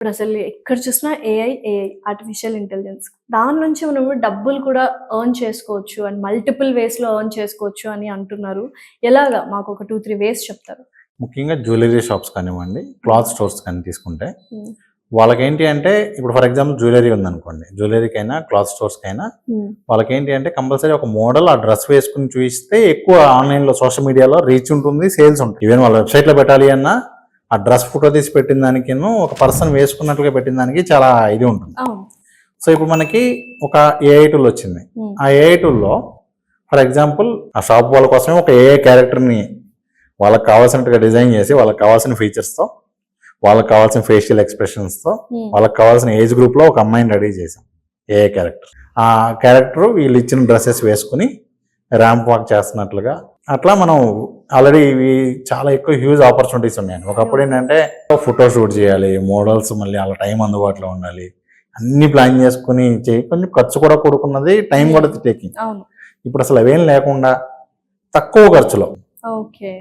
ఇప్పుడు అసలు ఎక్కడ చూసినా ఏఐ ఆర్టిఫిషియల్ ఇంటెలిజెన్స్. దాని నుంచి మనము డబ్బులు కూడా ఎర్న్ చేసుకోవచ్చు అండ్ మల్టిపుల్ వేస్‌లో ఎర్న్ చేసుకోవచ్చు అని అంటున్నారు. ఎలాగా? మాకొక 2, 3 వేస్ చెప్తారా? ముఖ్యంగా జ్యువెలరీ షాప్స్ కానివ్వండి, క్లాత్ స్టోర్స్ కానీ తీసుకుంటే హ్మ్. వాళ్ళకేంటి అంటే ఇప్పుడు ఫర్ ఎగ్జాంపుల్ జ్యువెలరీ ఉందనుకోండి. జ్యువెలరీకైనా, క్లాత్ స్టోర్స్‌కైనా వాళ్ళకేంటి అంటే కంపల్సరీ ఒక మోడల్ ఆ డ్రెస్ వేసుకొని చూయిస్తే ఎక్కువ ఆన్‌లైన్‌లో సోషల్ మీడియాలో రీచ్ ఉంటుంది, సేల్స్ ఉంటాయి. ఈవెన్ వాళ్ళ వెబ్‌సైట్‌లో పెట్టాలి అన్నా ఆ డ్రెస్ ఫోటో తీసి పెట్టిన దానికిను ఒక పర్సన్ వేసుకున్నట్లుగా పెట్టిన దానికి చాలా ఇది ఉంటుంది. అవును. సో ఇప్పుడు మనకి ఒక ఏఐ టూల్ వచ్చింది. ఆ ఏఐ టూల్‌లో ఫర్ ఎగ్జాంపుల్ ఆ షాప్ వాళ్ళ కోసమే ఒక ఏఐ క్యారెక్టర్‌ని వాళ్ళకి కావాల్సినట్టుగా డిజైన్ చేసి వాళ్ళకి కావాల్సిన ఫీచర్స్‌తో, వాళ్ళకి కావాల్సిన ఫేషియల్ ఎక్స్ప్రెషన్స్‌తో, వాళ్ళకి కావాల్సిన ఏజ్ గ్రూప్‌లో ఒక అమ్మాయిని రెడీ చేసాం ఏఐ క్యారెక్టర్. ఆ క్యారెక్టర్ వీళ్ళు ఇచ్చిన డ్రెస్సెస్ వేసుకుని ర్యాంప్ వాక్ చేస్తున్నట్లుగా అట్లా మనం ఆల్రెడీ ఇవి చాలా ఎక్కువ హ్యూజ్ ఆపర్చునిటీస్ ఉన్నాయండి. ఒకప్పుడు ఏంటంటే ఫోటో షూట్ చేయాలి, మోడల్స్ మళ్ళీ వాళ్ళ టైం అందుబాటులో ఉండాలి, అన్ని ప్లాన్ చేసుకుని కొంచెం ఖర్చు కూడా కూడుకున్నది, టైం కూడా టేకింగ్. అవును. ఇప్పుడు అసలు అవేం లేకుండా తక్కువ ఖర్చులో ఓకే.